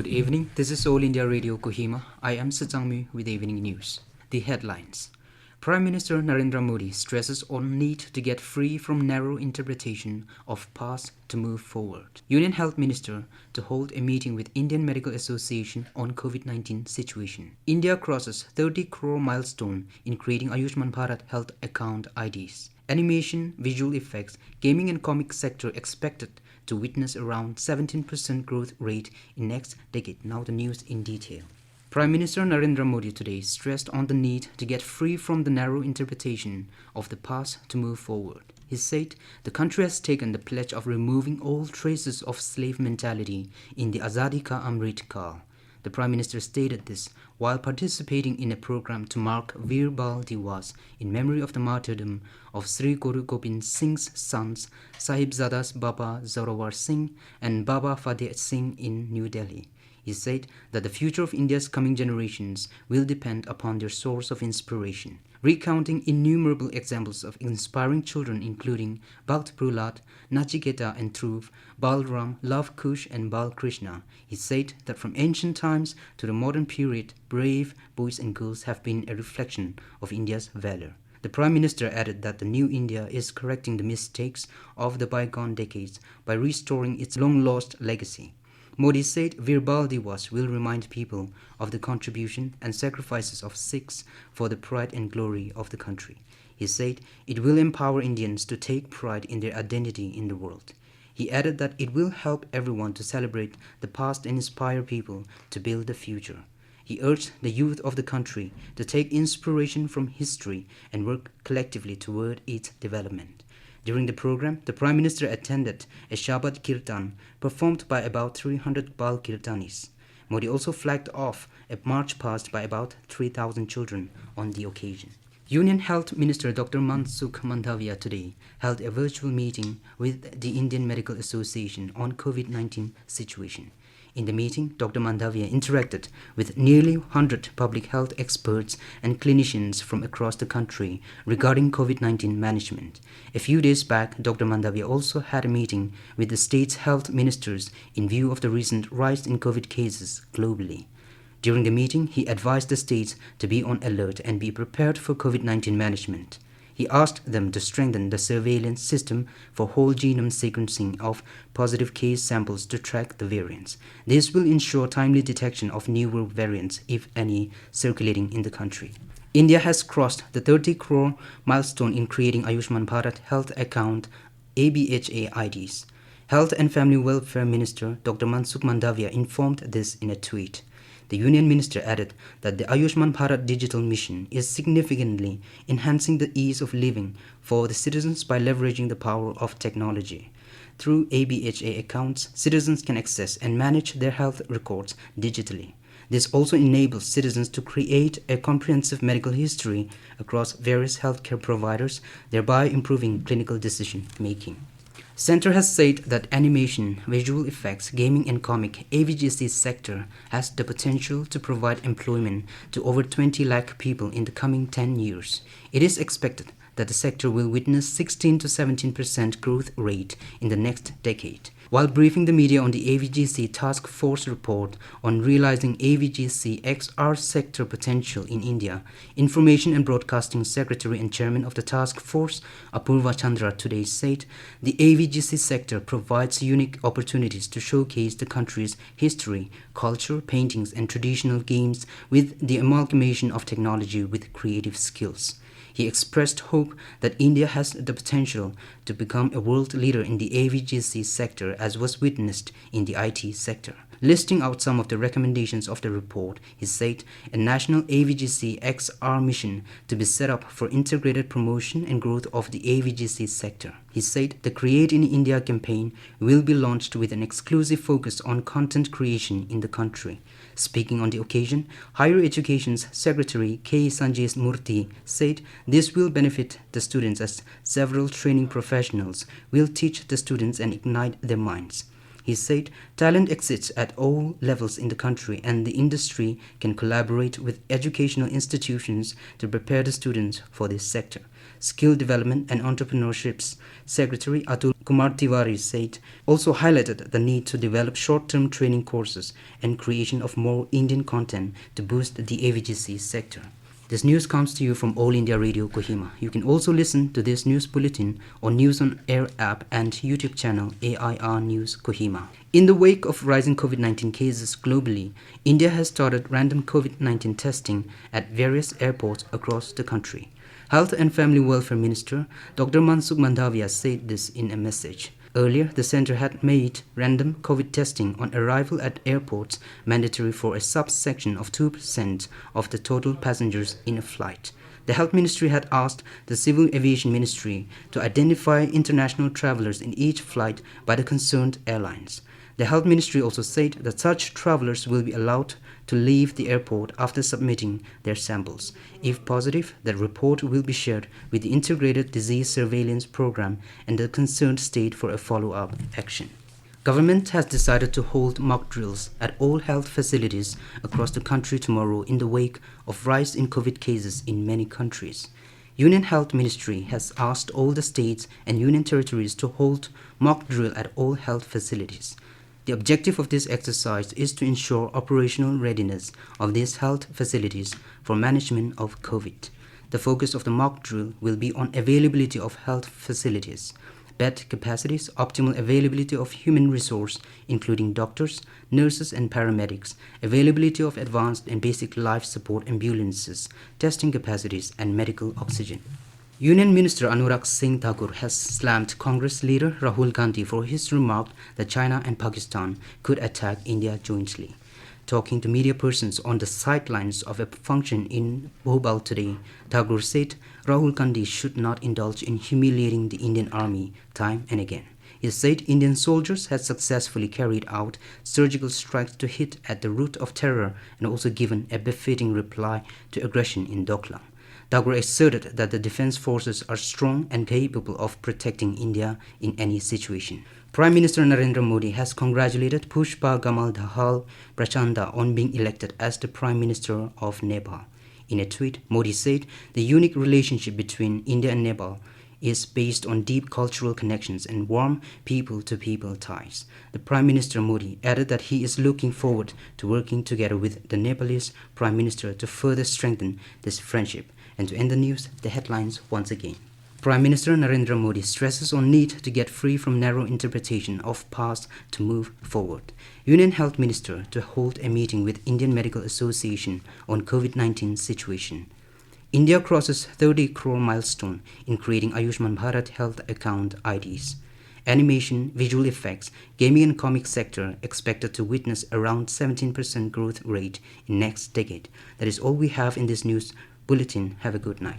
Good evening. This is All India Radio Kohima. I am Sachangmi with evening news. The headlines. Prime Minister Narendra Modi stresses on need to get free from narrow interpretation of past to move forward. Union Health Minister to hold a meeting with Indian Medical Association on COVID-19 situation. India crosses 30 crore milestone in creating Ayushman Bharat health account IDs. Animation, visual effects, gaming and comic sector expected to witness around 17% growth rate in next decade. Now the news in detail. Prime Minister Narendra Modi today stressed on the need to get free from the narrow interpretation of the past to move forward. He said the country has taken the pledge of removing all traces of slave mentality in the Azadi Ka Amrit Kaal. The Prime Minister stated this while participating in a program to mark Veer Bal Diwas in memory of the martyrdom of Sri Guru Gobind Singh's sons Sahibzadas Baba Zorawar Singh and Baba Fateh Singh in New Delhi. He said that the future of India's coming generations will depend upon their source of inspiration, recounting innumerable examples of inspiring children including Bhakt Prahlad, Nachiketa and Dhruv, Balram, Love Kush and Bal Krishna. He said that from ancient times to the modern period, brave boys and girls have been a reflection of India's valor. The Prime Minister added that the new India is correcting the mistakes of the bygone decades by restoring its long-lost legacy. Modi said Veer Bal Diwas will remind people of the contribution and sacrifices of Sikhs for the pride and glory of the country. He said it will empower Indians to take pride in their identity in the world. He added that it will help everyone to celebrate the past and inspire people to build the future. He urged the youth of the country to take inspiration from history and work collectively toward its development. During the program, the Prime Minister attended a Shabad Kirtan performed by about 300 Bal Kirtanis. Modi also flagged off a march past by about 3,000 children on the occasion. Union Health Minister Dr. Mansukh Mandavia today held a virtual meeting with the Indian Medical Association on COVID-19 situation. In the meeting, Dr. Mandavia interacted with nearly 100 public health experts and clinicians from across the country regarding COVID-19 management. A few days back, Dr. Mandavia also had a meeting with the state's health ministers in view of the recent rise in COVID cases globally. During the meeting, he advised the states to be on alert and be prepared for COVID-19 management. He asked them to strengthen the surveillance system for whole genome sequencing of positive case samples to track the variants. This will ensure timely detection of newer variants, if any, circulating in the country. India has crossed the 30 crore milestone in creating Ayushman Bharat health account ABHA IDs. Health and Family Welfare Minister Dr. Mansukh Mandavia informed this in a tweet. The Union Minister added that the Ayushman Bharat digital mission is significantly enhancing the ease of living for the citizens by leveraging the power of technology. Through ABHA accounts, citizens can access and manage their health records digitally. This also enables citizens to create a comprehensive medical history across various healthcare providers, thereby improving clinical decision making. Centre has said that animation, visual effects, gaming and comic AVGC sector has the potential to provide employment to over 20 lakh people in the coming 10 years. It is expected that the sector will witness 16 to 17% growth rate in the next decade. While briefing the media on the AVGC Task Force report on realizing AVGC XR sector potential in India, Information and Broadcasting Secretary and Chairman of the Task Force, Apurva Chandra, today said the AVGC sector provides unique opportunities to showcase the country's history, culture, paintings and traditional games with the amalgamation of technology with creative skills. He expressed hope that India has the potential to become a world leader in the AVGC sector as was witnessed in the IT sector. Listing out some of the recommendations of the report, he said a national AVGC XR mission to be set up for integrated promotion and growth of the AVGC sector. He said the Create in India campaign will be launched with an exclusive focus on content creation in the country. Speaking on the occasion, Higher Education's Secretary K. Sanjay Murthy said this will benefit the students as several training professionals will teach the students and ignite their minds. He said talent exists at all levels in the country and the industry can collaborate with educational institutions to prepare the students for this sector. Skill Development and Entrepreneurships Secretary Atul Kumar Tiwari said also highlighted the need to develop short-term training courses and creation of more Indian content to boost the AVGC sector. This news comes to you from All India Radio Kohima. You can also listen to this news bulletin on News on Air app and YouTube channel AIR News Kohima. In the wake of rising COVID-19 cases globally, India has started random COVID-19 testing at various airports across the country. Health and Family Welfare Minister Dr. Mansukh Mandavia said this in a message. Earlier, the centre had made random COVID testing on arrival at airports mandatory for a subsection of 2% of the total passengers in a flight. The Health Ministry had asked the Civil Aviation Ministry to identify international travellers in each flight by the concerned airlines. The Health Ministry also said that such travellers will be allowed to leave the airport after submitting their samples. If positive, the report will be shared with the Integrated Disease Surveillance Program and the concerned state for a follow-up action. Government has decided to hold mock drills at all health facilities across the country tomorrow in the wake of rise in COVID cases in many countries. Union Health Ministry has asked all the states and union territories to hold mock drill at all health facilities. The objective of this exercise is to ensure operational readiness of these health facilities for management of COVID. The focus of the mock drill will be on availability of health facilities, bed capacities, optimal availability of human resource, including doctors, nurses and paramedics, availability of advanced and basic life support ambulances, testing capacities and medical oxygen. Union Minister Anurag Singh Thakur has slammed Congress leader Rahul Gandhi for his remark that China and Pakistan could attack India jointly. Talking to media persons on the sidelines of a function in Bhopal today, Thakur said Rahul Gandhi should not indulge in humiliating the Indian army time and again. He said Indian soldiers had successfully carried out surgical strikes to hit at the root of terror and also given a befitting reply to aggression in Doklam. Thakur asserted that the defense forces are strong and capable of protecting India in any situation. Prime Minister Narendra Modi has congratulated Pushpa Gamal Dahal Prachanda on being elected as the Prime Minister of Nepal. In a tweet, Modi said the unique relationship between India and Nepal is based on deep cultural connections and warm people-to-people ties. The Prime Minister Modi added that he is looking forward to working together with the Nepalese Prime Minister to further strengthen this friendship. And to end the news, the headlines once again. Prime Minister Narendra Modi stresses on need to get free from narrow interpretation of past to move forward. Union Health Minister to hold a meeting with Indian Medical Association on COVID-19 situation. India crosses 30 crore milestone in creating Ayushman Bharat health account IDs. Animation, visual effects, gaming and comic sector expected to witness around 17% growth rate in next decade. That is all we have in this news bulletin. Have a good night.